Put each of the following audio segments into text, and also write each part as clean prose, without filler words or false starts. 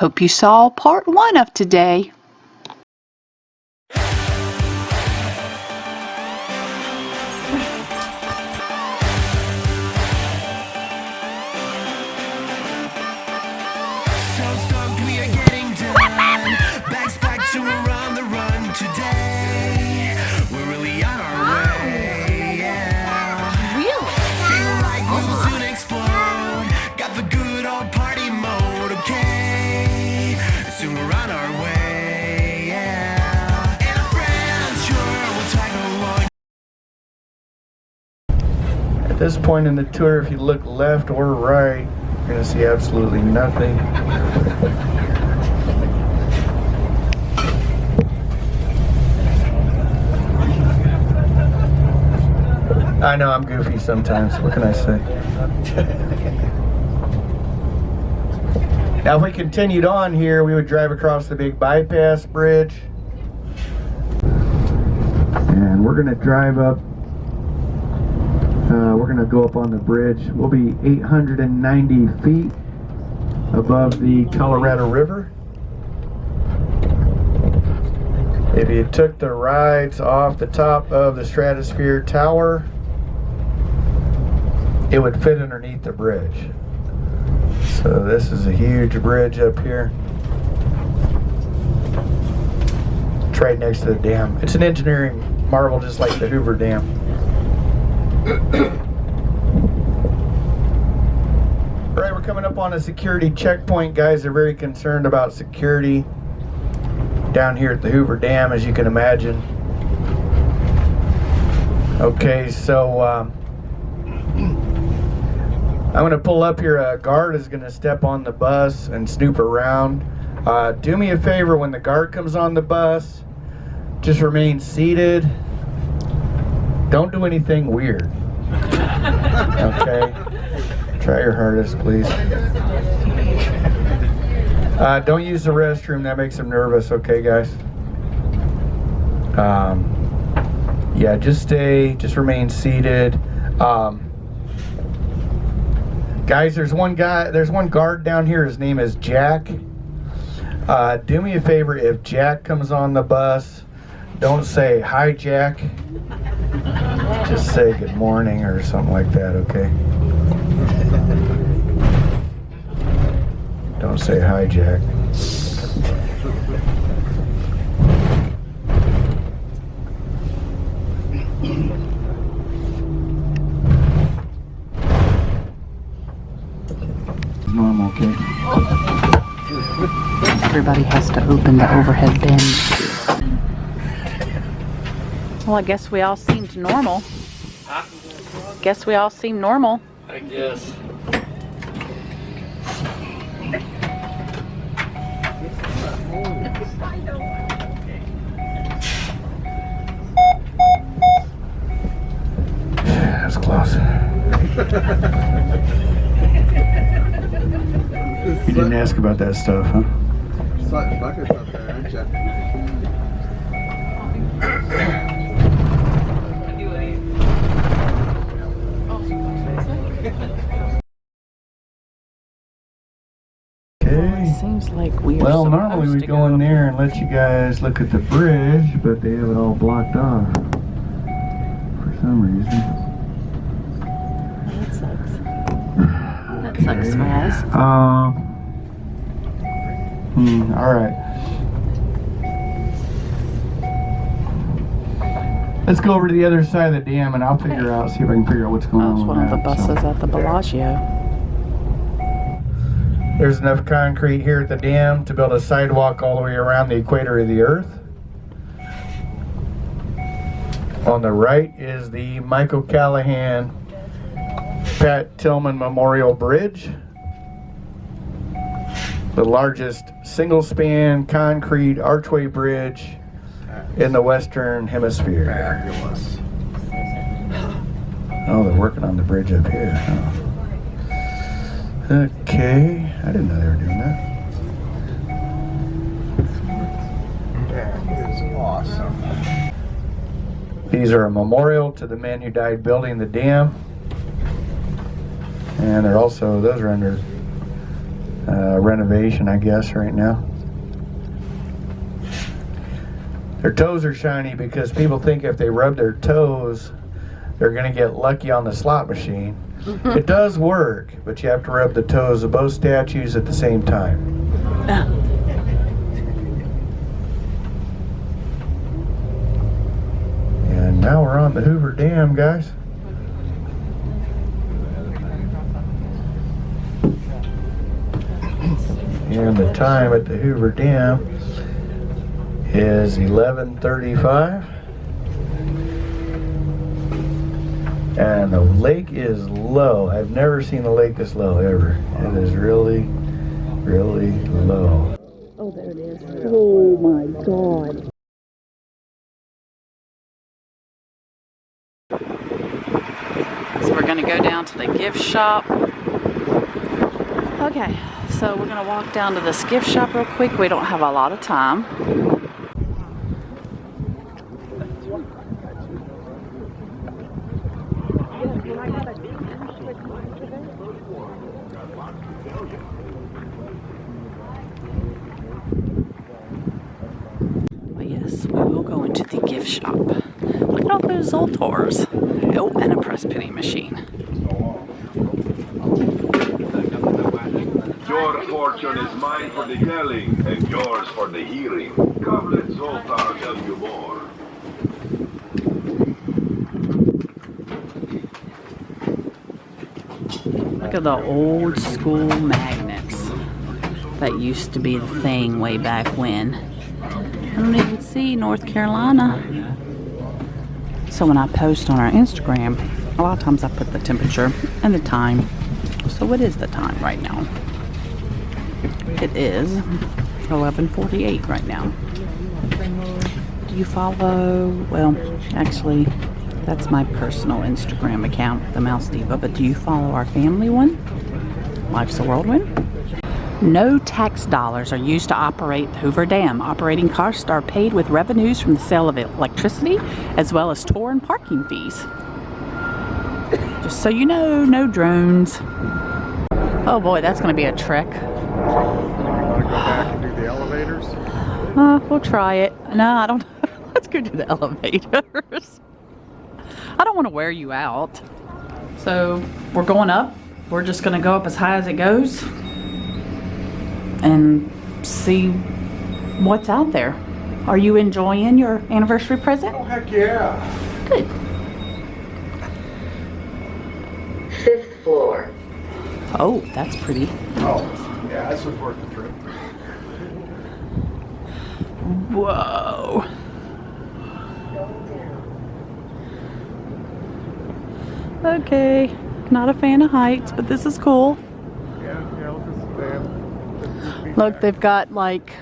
Hope you saw part 1 of today. At this point in the tour, if you look left or right, you're going to see absolutely nothing. I know I'm goofy sometimes. What can I say? Now, if we continued on here, we would drive across the big bypass bridge. And we're going to drive up. We're going to go up on the bridge. We'll be 890 feet above the Colorado River. If you took the rides off the top of the Stratosphere Tower, it would fit underneath the bridge. So this is a huge bridge up here. It's right next to the dam. It's an engineering marvel just like the Hoover Dam. Alright, we're coming up on a security checkpoint. Guys are very concerned about security down here at the Hoover Dam, as you can imagine. Okay, so I'm going to pull up here. A guard is going to step on the bus and snoop around. Do me a favor, when the guard comes on the bus, just remain seated. Don't do anything weird. Okay? Try your hardest, please. Don't use the restroom. That makes them nervous. Okay, guys? Yeah, just remain seated. Guys, there's one guard down here. His name is Jack. Do me a favor, if Jack comes on the bus, don't say, "Hi, Jack." Just say good morning or something like that, okay? Don't say hi, Jack. Normal, okay? Everybody has to open the overhead bin. Well, I guess we all seemed normal. Huh? Guess we all seem normal. I guess. That's close. You didn't ask about that stuff, huh? Buckets up there, aren't you? Okay. Seems like we are Well, supposed normally we to go in there and let you guys look at the bridge, but they have it all blocked off for some reason. That sucks. That sucks, Spaz. Alright. Let's go over to the other side of the dam and I'll see if I can figure out what's going on. That's one of the buses at the Bellagio. There's enough concrete here at the dam to build a sidewalk all the way around the equator of the Earth. On the right is the Michael Callahan Pat Tillman Memorial Bridge, the largest single-span concrete archway bridge in the Western Hemisphere. Fabulous. Oh, they're working on the bridge up here. Huh? Okay, I didn't know they were doing that. That is awesome. These are a memorial to the men who died building the dam. And they're also, those are under renovation, I guess, right now. Their toes are shiny because people think if they rub their toes, they're going to get lucky on the slot machine. It does work, but you have to rub the toes of both statues at the same time. And now we're on the Hoover Dam, guys. And the time at the Hoover Dam is 11:35. And the lake is low. I've never seen the lake this low ever. It is really, really low. Oh, there it is. Oh my God. So we're gonna go down to the gift shop. Okay, so we're gonna walk down to this gift shop real quick. We don't have a lot of time. But yes, we will go into the gift shop. Look at all those Zoltars. Oh, and a press penny machine. Your fortune is mine for the telling, and yours for the hearing. Come, let Zoltar tell you more. Look at the old school magnets. That used to be the thing way back when. I don't even see North Carolina. So when I post on our Instagram, a lot of times I put the temperature and the time. So what is the time right now? It is 11:48 right now. Do you follow, well, actually, that's my personal Instagram account, The Mouse Diva, but do you follow our family one? Life's a Whirlwind? No tax dollars are used to operate the Hoover Dam. Operating costs are paid with revenues from the sale of electricity, as well as tour and parking fees. Just so you know, no drones. Oh boy, that's going to be a trek. You want to go back and do the elevators? We'll try it. No, I don't. Let's go do the elevators. I don't want to wear you out. So we're going up. We're just going to go up as high as it goes and see what's out there. Are you enjoying your anniversary present? Oh, heck yeah. Good. 5th floor. Oh, that's pretty. Oh, yeah, this was worth the trip. Whoa. Okay, not a fan of heights, but this is cool. Yeah, look at this van. Look, they've got like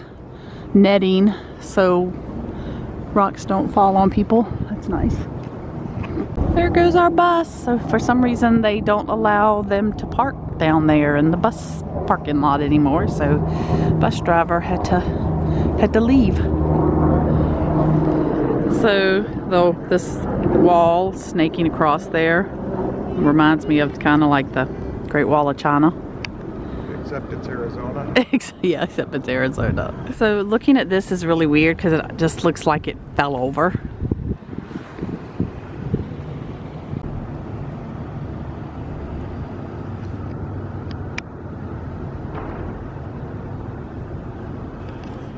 netting so rocks don't fall on people. That's nice. There goes our bus. So for some reason they don't allow them to park down there in the bus parking lot anymore. So bus driver had to leave. So though this wall snaking across there reminds me of kind of like the Great Wall of China. Except it's Arizona. Yeah, except it's Arizona. So looking at this is really weird because it just looks like it fell over.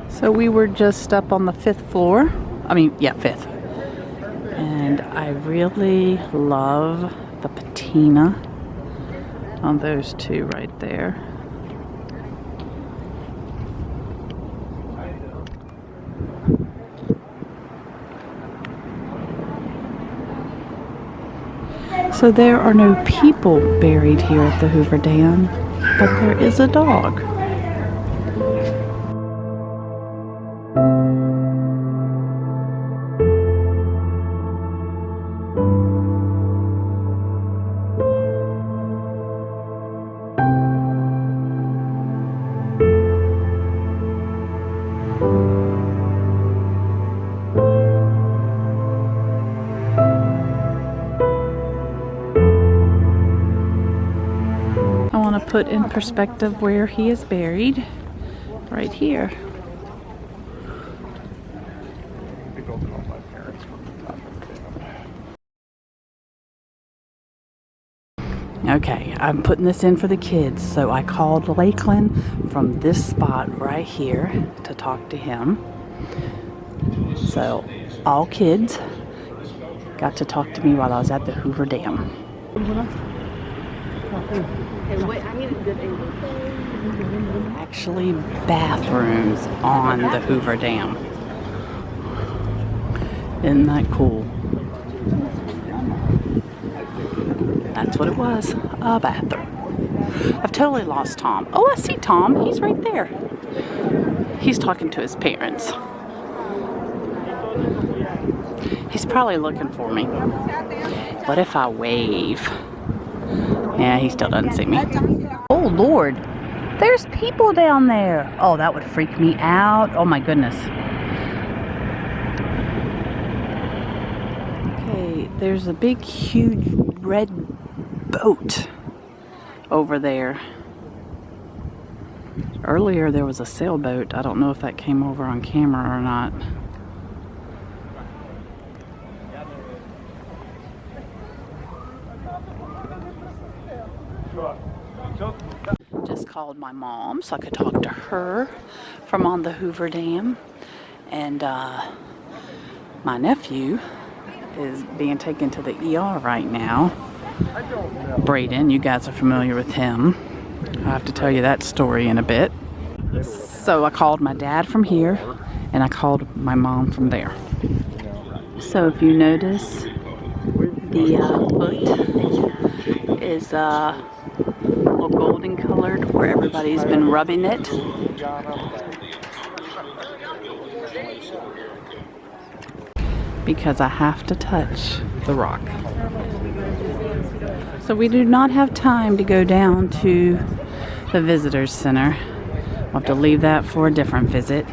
So we were just up on the 5th floor. I mean, yeah, 5th. And I really love the patina on those two right there. So there are no people buried here at the Hoover Dam, but there is a dog. put in perspective where he is buried. Right here. They built it on my parents. Okay, I'm putting this in for the kids. So I called Lakeland from this spot right here to talk to him. So all kids got to talk to me while I was at the Hoover Dam. Actually, bathrooms on the Hoover Dam. Isn't that cool? That's what it was, a bathroom. I've totally lost Tom. Oh, I see Tom. He's right there. He's talking to his parents. He's probably looking for me. What if I wave? Yeah, he still doesn't see me. Oh, Lord. There's people down there. Oh, that would freak me out. Oh, my goodness. Okay, there's a big, huge red boat over there. Earlier, there was a sailboat. I don't know if that came over on camera or not. Just called my mom so I could talk to her from on the Hoover Dam. And my nephew is being taken to the ER right now. Braden, you guys are familiar with him. I'll have to tell you that story in a bit. So I called my dad from here and I called my mom from there. So if you notice, the foot is golden colored where everybody's been rubbing it. Because I have to touch the rock. So we do not have time to go down to the visitors center. We'll have to leave that for a different visit.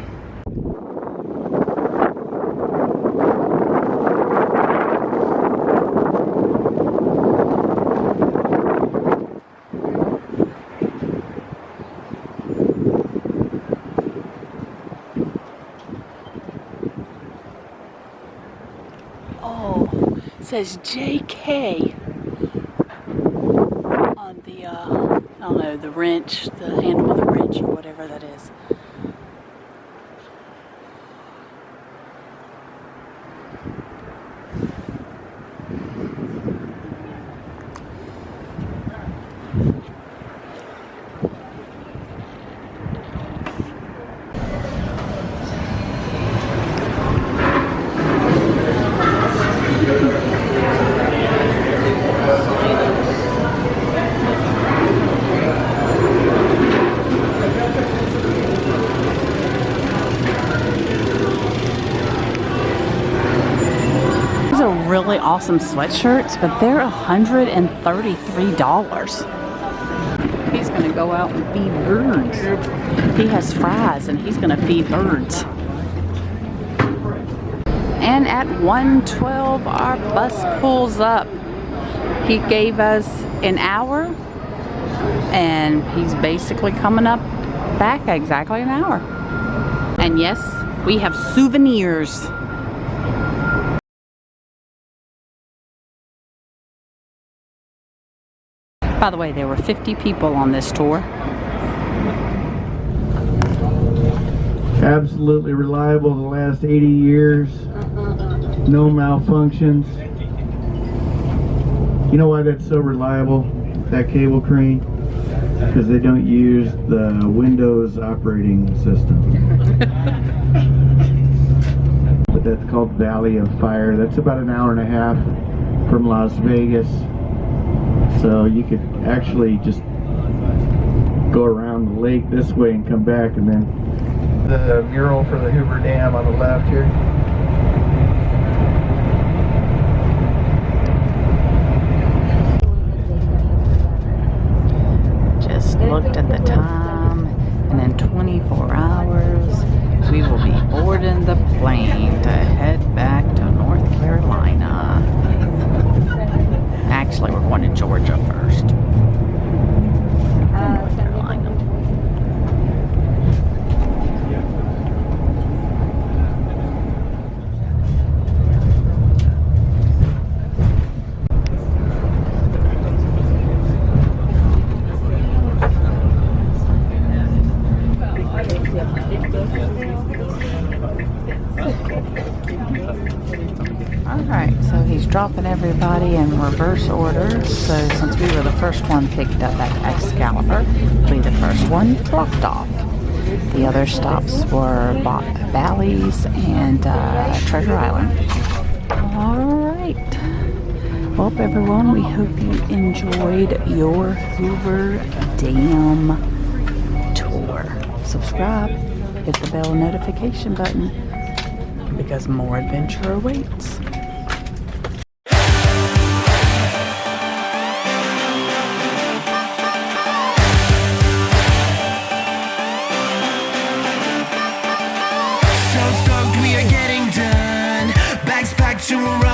Says JK on the I don't know, the wrench, the handle of the wrench or whatever that is. Really awesome sweatshirts, but they're $133. He's gonna go out and feed birds. He has fries and he's gonna feed birds. And at 1:12 our bus pulls up. He gave us an hour and he's basically coming up back exactly an hour. And yes, we have souvenirs. By the way, there were 50 people on this tour. Absolutely reliable the last 80 years. No malfunctions. You know why that's so reliable, that cable crane? Because they don't use the Windows operating system. But that's called Valley of Fire. That's about an hour and a half from Las Vegas. So you could actually just go around the lake this way and come back, and then the mural for the Hoover Dam on the left here. Just looked at the time, and in 24 hours we will be boarding the plane to head back to North Carolina. Actually, we're going to Georgia first. North Carolina. Alright, so he's dropping everybody in reverse order. So since we were the first one picked up at Excalibur, we'll be the first one dropped off. The other stops were Bally's and Treasure Island. Alright. Well, everyone, we hope you enjoyed your Hoover Dam tour. Subscribe, hit the bell notification button, because more adventure awaits. So stoked we are getting done. Bags packed to run.